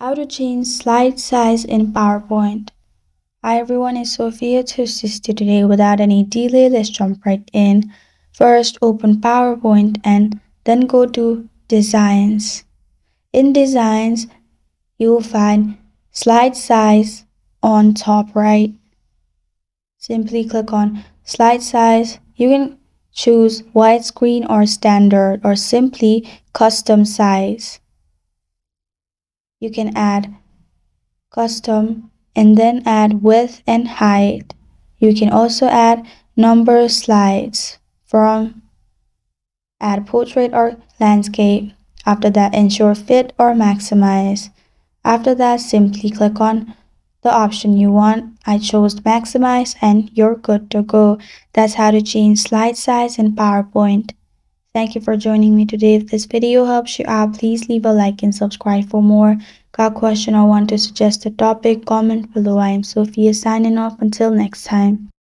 How to change slide size in PowerPoint. Hi everyone, it's Sophia to assist you today. Without any delay, let's jump right in. First, open PowerPoint and then go to Designs. In Designs, you will find Slide Size on top right. Simply click on Slide Size. You can choose widescreen or standard or simply custom size. You can add custom and then add width and height. You can also add number slides from add portrait or landscape. After that, ensure fit or maximize. After that, simply click on the option you want. I chose maximize and you're good to go. That's how to change slide size in PowerPoint. Thank you for joining me today. If this video helps you out, please leave a like and subscribe for more. Got a question or want to suggest a topic? Comment below. I am Sophia signing off. Until next time.